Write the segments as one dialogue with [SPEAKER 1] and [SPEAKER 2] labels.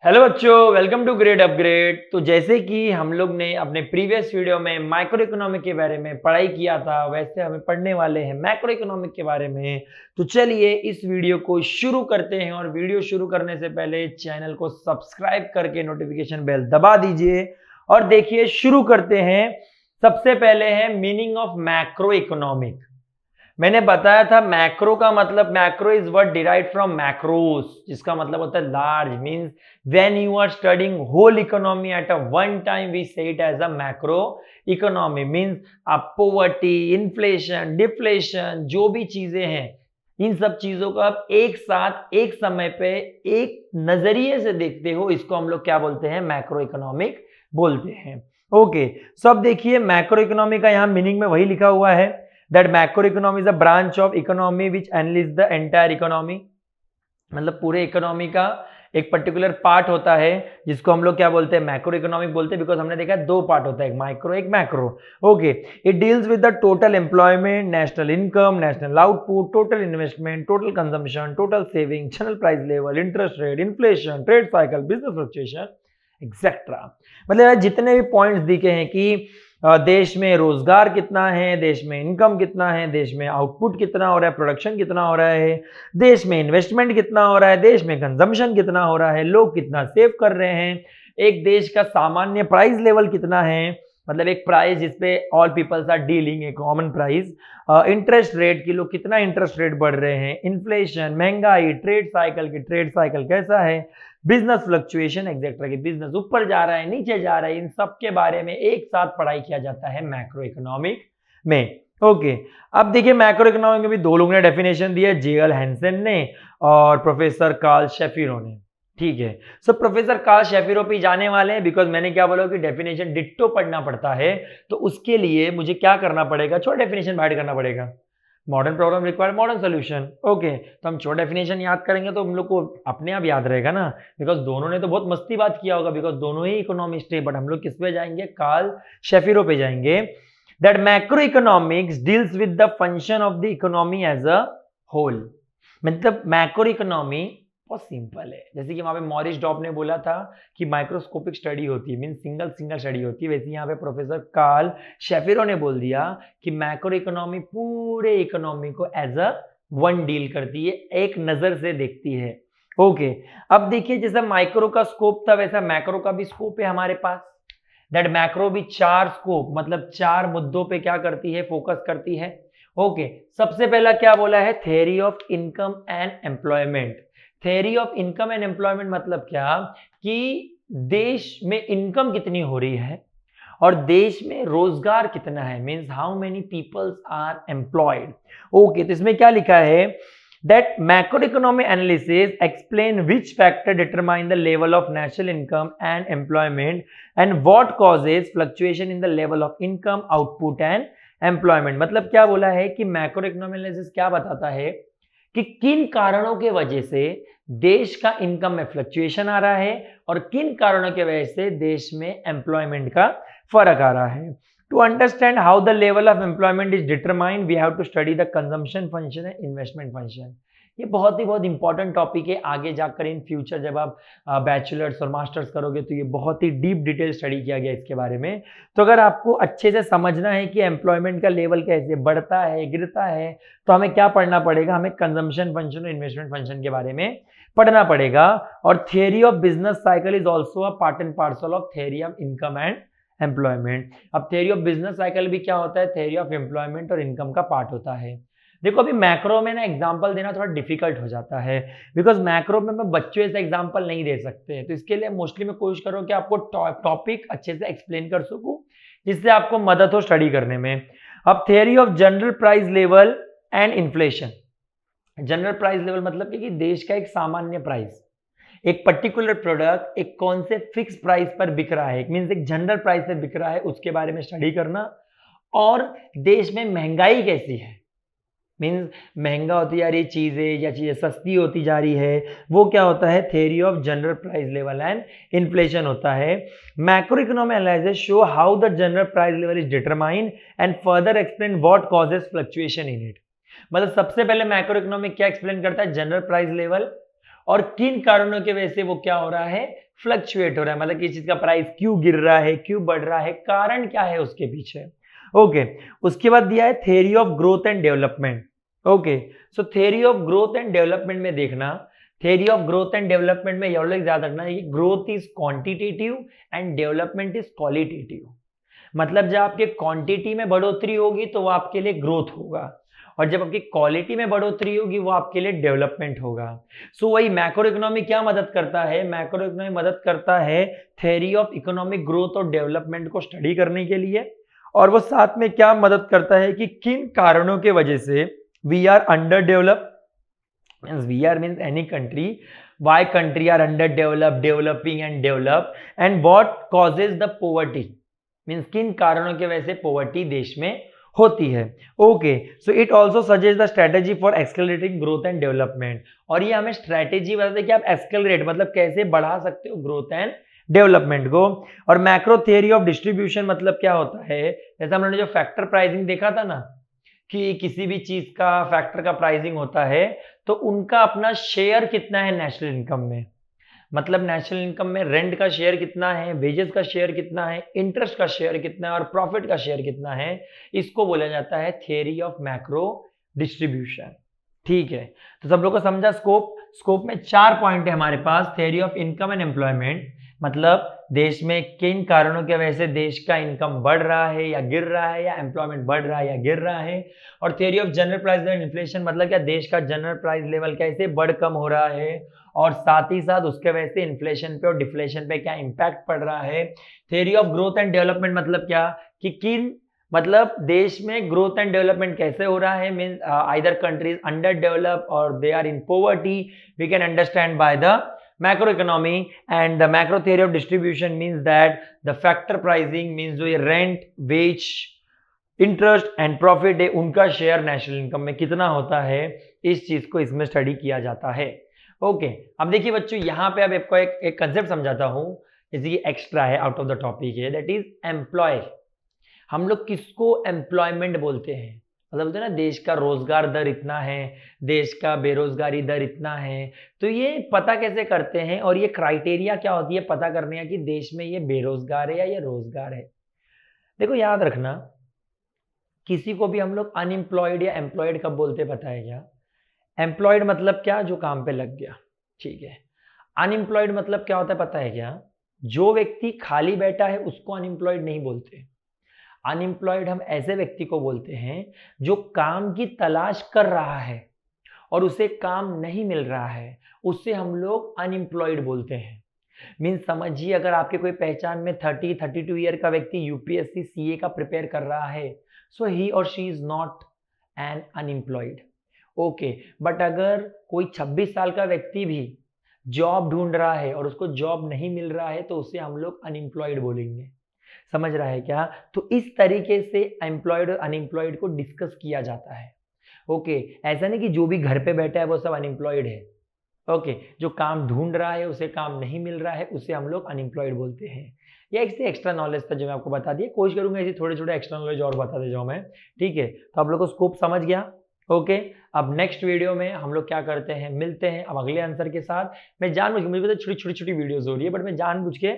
[SPEAKER 1] Hello बच्चों, welcome to Grade upgrade. तो जैसे कि हम लोग ने अपने प्रीवियस वीडियो में माइक्रो इकोनॉमिक के बारे में पढ़ाई किया था, वैसे हमें पढ़ने वाले हैं मैक्रो इकोनॉमिक के बारे में। तो चलिए इस वीडियो को शुरू करते हैं, और वीडियो शुरू करने से पहले चैनल को सब्सक्राइब करके नोटिफिकेशन बेल दबा दीजिए। और देखिए शुरू करते हैं। सबसे पहले है मीनिंग ऑफ मैक्रो इकोनॉमिक। मैंने बताया था मैक्रो का मतलब, macro is word derived from macros, जिसका मतलब होता है large. Means when you are studying whole economy at a one time we say it as a macro economy. Means आप पॉवर्टी, इन्फ्लेशन, डिफ्लेशन, जो भी चीजें हैं, इन सब चीजों को आप एक साथ एक समय पे एक नजरिए से देखते हो, इसको हम लोग क्या बोलते हैं? मैक्रो इकोनॉमिक बोलते हैं। ओके, सो अब देखिए मैक्रो इकोनॉमी का यहाँ मीनिंग में वही लिखा हुआ है that macroeconomy is a branch of economy which analyzes the entire economy। मतलब पूरे इकोनॉमी का एक पर्टिकुलर पार्ट होता है जिसको हम लोग क्या बोलते हैं? मैक्रो इकोनॉमिक बोलते हैं। बिकॉज हमने देखा है दो पार्ट होता है, एक माइक्रो एक macro. Okay, it deals with the total employment, national income, national output, total investment, total consumption, total saving, general price level, interest rate, inflation, trade cycle, business fluctuation etcetera. मतलब जितने भी points दिखे हैं कि देश में रोजगार कितना है, देश में इनकम कितना है, देश में आउटपुट कितना हो रहा है, प्रोडक्शन कितना हो रहा है, देश में इन्वेस्टमेंट कितना हो रहा है, देश में कंजम्पशन कितना हो रहा है, लोग कितना सेव कर रहे हैं, एक देश का सामान्य प्राइस लेवल कितना है, मतलब एक प्राइस जिसपे all peoples are dealing, a common price, interest rate की लोग कितना इंटरेस्ट रेट बढ़ रहे हैं, इन्फ्लेशन, महंगाई, ट्रेड साइकिल की ट्रेड साइकिल कैसा है, बिजनेस फ्लक्चुएशन एक्सेट्रा की बिजनेस ऊपर जा रहा है नीचे जा रहा है, इन सब के बारे में एक साथ पढ़ाई किया जाता है मैक्रो इकोनॉमिक में। ओके, अब देखिए मैक्रो इकोनॉमिक में भी दो लोगों ने डेफिनेशन दिया, जेएल हैंसन ने और प्रोफेसर कार्ल शेफिरो ने। ठीक है, सो प्रोफेसर कार्ल शेफिरो पे जाने वाले हैं, बिकॉज मैंने क्या बोला कि डेफिनेशन डिट्टो पढ़ना पड़ता है, तो उसके लिए मुझे क्या करना पड़ेगा? छोटा डेफिनेशन ऐड करना पड़ेगा। Modern problem require modern solution. Okay, तो हम छोटा डेफिनेशन याद करेंगे तो हम लोग को अपने आप याद रहेगा ना, बिकॉज दोनों ने तो बहुत मस्ती बात किया होगा, बिकॉज दोनों ही इकोनॉमिस्ट थे। बट हम लोग किस पे जाएंगे? कार्ल शेफिरो पे जाएंगे। That macroeconomics deals with the function of the economy as a whole. मतलब मैक्रो इकोनॉमी बहुत सिंपल है। जैसे कि वहां पे मॉरिस डॉब ने बोला था कि माइक्रोस्कोपिक स्टडी होती है, मीन सिंगल सिंगल स्टडी होती है, वैसे यहाँ पे प्रोफेसर कार्ल शेफिरो ने बोल दिया कि मैक्रो इकोनॉमी पूरे इकोनॉमी को एज अ वन डील करती है, एक नजर से देखती है। ओके, अब देखिए जैसा माइक्रो का स्कोप था वैसा मैक्रो का भी स्कोप है हमारे पास। दैट मैक्रो भी चार स्कोप, मतलब चार मुद्दों पे क्या करती है? फोकस करती है। ओके, सबसे पहला क्या बोला है? Theory of income and employment. Theory of income and employment मतलब क्या? कि देश में इनकम कितनी हो रही है और देश में रोजगार कितना है, means how many peoples are employed. Okay, तो इसमें क्या लिखा है? that macroeconomic analysis explain which factor determine the level of national income and employment and what causes fluctuation in the level of income, output and employment। मतलब क्या बोला है कि मैक्रो इकोनॉमिक एनालिसिस क्या बताता है कि किन कारणों के वजह से देश का इनकम में फ्लक्चुएशन आ रहा है और किन कारणों के वजह से देश में एम्प्लॉयमेंट का फर्क आ रहा है। To understand how the level of employment is determined, we have to study the consumption function and investment function। ये बहुत इंपॉर्टेंट टॉपिक है। आगे जाकर इन फ्यूचर जब आप बैचलर्स और मास्टर्स करोगे तो ये बहुत ही डीप डिटेल स्टडी किया गया इसके बारे में। तो अगर आपको अच्छे से समझना है कि एम्प्लॉयमेंट का लेवल कैसे बढ़ता है गिरता है, तो हमें क्या पढ़ना पड़ेगा? हमें कंजम्पशन फंक्शन और इन्वेस्टमेंट फंक्शन के बारे में पढ़ना पड़ेगा। और theory of business cycle is also a part and parcel of theory of income and employment. अब थ्योरी ऑफ बिजनेस साइकिल भी क्या होता है? थ्योरी ऑफ एम्प्लॉयमेंट और इनकम का पार्ट होता है। देखो अभी मैक्रो में ना एग्जांपल देना थोड़ा डिफिकल्ट हो जाता है, बिकॉज मैक्रो में मैं बच्चों से एग्जांपल नहीं दे सकते, तो इसके लिए मोस्टली मैं कोशिश करूँ कि आपको टॉपिक अच्छे से एक्सप्लेन कर सकूं, जिससे आपको मदद हो स्टडी करने में। अब theory of general price level and inflation. General price level मतलब कि देश का एक सामान्य प्राइस, एक पर्टिकुलर प्रोडक्ट एक कौन से फिक्स प्राइस पर बिक रहा है, मींस एक जनरल प्राइस पर बिक रहा है, उसके बारे में स्टडी करना। और देश में महंगाई कैसी है, मींस महंगा होती जा रही चीजें या चीजें सस्ती होती जा रही है, वो क्या होता है? Theory of general price level and inflation होता है। Macro economic analysis show how the general price level is determined and further explain what causes fluctuation in it. मतलब सबसे पहले मैक्रो इकोनॉमिक क्या एक्सप्लेन करता है? जनरल प्राइस लेवल, और किन कारणों की वजह से वो क्या हो रहा है, फ्लक्चुएट हो रहा है, मतलब किसी चीज का प्राइस क्यों गिर रहा है, क्यों बढ़ रहा है, कारण क्या है उसके पीछे। ओके, उसके बाद दिया है theory of growth and development. Okay, so theory of growth and development में देखना, theory of growth and development में ये याद रखना है, growth is quantitative and development is qualitative. मतलब जब आपके क्वांटिटी में बढ़ोतरी होगी तो वो आपके लिए ग्रोथ होगा, और जब आपकी क्वालिटी में बढ़ोतरी होगी वो आपके लिए डेवलपमेंट होगा। सो वही मैक्रो इकोनॉमी क्या मदद करता है, मैक्रो इकोनॉमी मदद करता है थ्योरी ऑफ इकोनॉमिक ग्रोथ और डेवलपमेंट को स्टडी करने के लिए, और वो साथ में क्या मदद करता है कि किन कारणों के वजह से we are under develop, we are means any country, why country are underdeveloped, developing and develop, and what causes the poverty, means किन कारणों की वजह से पोवर्टी देश में होती है। Okay, so it also suggest the strategy for accelerating growth and development, और ये हमें स्ट्रेटेजी बताते हैं कि आप एक्सेलरेट मतलब कैसे बढ़ा सकते हो ग्रोथ एंड डेवलपमेंट को। और मैक्रो थियरी ऑफ डिस्ट्रीब्यूशन मतलब क्या होता है, जैसे हम लोगों ने जो फैक्टर प्राइसिंग देखा था ना, कि किसी भी चीज का फैक्टर का प्राइसिंग होता है तो उनका अपना शेयर कितना है नेशनल इनकम में, मतलब नेशनल इनकम में रेंट का शेयर कितना है, वेजेस का शेयर कितना है, इंटरेस्ट का शेयर कितना है और प्रॉफिट का शेयर कितना है, इसको बोला जाता है थियरी ऑफ मैक्रो डिस्ट्रीब्यूशन। ठीक है, तो सब लोग को समझा स्कोप। स्कोप में 4 पॉइंट है हमारे पास, theory of income and employment, मतलब देश में किन कारणों की वजह से देश का इनकम बढ़ रहा है या गिर रहा है, या एम्प्लॉयमेंट बढ़ रहा है या गिर रहा है। और theory of general price and inflation, मतलब क्या देश का जनरल प्राइस लेवल कैसे बढ़ कम हो रहा है, और साथ ही साथ उसके वजह से इन्फ्लेशन पे और डिफ्लेशन पे क्या इंपैक्ट पड़ रहा है। Theory of growth and development मतलब क्या, कि किन मतलब देश में ग्रोथ एंड डेवलपमेंट कैसे हो रहा है, means either countries under develop or they are in poverty, we can understand by the macroeconomy, and the macro theory of distribution means that the factor pricing means जो ये rent, wage, interest and profit है उनका share national income में कितना होता है, इस चीज को इसमें स्टडी किया जाता है। ओके, अब देखिए बच्चों यहाँ पे अब आपको एक कंसेप्ट समझाता हूँ, जैसे कि एक्स्ट्रा है आउट ऑफ द टॉपिक है, दैट इज एम्प्लॉय। हम लोग किसको एम्प्लॉयमेंट बोलते हैं, मतलब बोलते हैं ना देश का रोजगार दर इतना है, देश का बेरोजगारी दर इतना है, तो ये पता कैसे करते हैं, और ये क्राइटेरिया क्या होती है पता करने का कि देश में ये बेरोजगार है या ये रोजगार है। देखो याद रखना, किसी को भी हम लोग अनएम्प्लॉयड या एम्प्लॉयड कब बोलते पता है क्या, एम्प्लॉयड मतलब क्या, जो काम पे लग गया, ठीक है। अनएम्प्लॉयड मतलब क्या होता है पता है क्या, जो व्यक्ति खाली बैठा है उसको अनएम्प्लॉयड नहीं बोलते। अनएम्प्लॉयड हम ऐसे व्यक्ति को बोलते हैं जो काम की तलाश कर रहा है और उसे काम नहीं मिल रहा है, उससे हम लोग अनएम्प्लॉयड बोलते हैं। मीन्स समझिए, अगर आपके कोई पहचान में 32 ईयर का व्यक्ति यूपीएससी सीए का प्रिपेयर कर रहा है, सो ही और she is not an unemployed. Okay, but अगर कोई 26 साल का व्यक्ति भी जॉब ढूंढ रहा है और उसको जॉब नहीं मिल रहा है, तो उसे हम लोग अनएम्प्लॉयड बोलेंगे। समझ रहा है क्या, तो इस तरीके से एम्प्लॉयड और अनएम्प्लॉयड को डिस्कस किया जाता है। ओके, ऐसा नहीं कि जो भी घर पे बैठा है वो सब अनएम्प्लॉयड है। ओके, जो काम ढूंढ रहा है उसे काम नहीं मिल रहा है, उसे हम लोग अनएम्प्लॉयड बोलते हैं। ये एक से एक्स्ट्रा नॉलेज था जो मैं आपको बता दिया, कोशिश करूंगा ऐसे थोड़े छोटे एक्स्ट्रा नॉलेज और बता दे जाऊं मैं। ठीक है, तो आप लोग को स्कोप समझ गया। ओके, अब नेक्स्ट वीडियो में हम लोग क्या करते हैं, मिलते हैं अब अगले आंसर के साथ। मैं जानबूझ के, मुझे पता छोटी छोटी वीडियोज हो रही है, बट मैं जानबूझ के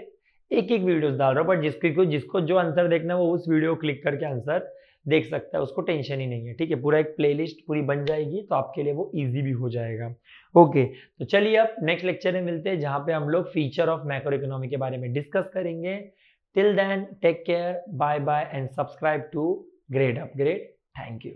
[SPEAKER 1] एक वीडियोस डाल रहा हूँ, बट जिसको जो आंसर देखना है वो उस वीडियो को क्लिक करके आंसर देख सकता है, उसको टेंशन ही नहीं है। ठीक है, पूरा एक प्लेलिस्ट पूरी बन जाएगी, तो आपके लिए वो इजी भी हो जाएगा। ओके, तो चलिए अब नेक्स्ट लेक्चर में मिलते हैं, जहां पे हम लोग फीचर ऑफ मैक्रो इकोनॉमी के बारे में डिस्कस करेंगे। Till then take care, bye bye and subscribe to Grade Upgrade. Thank you.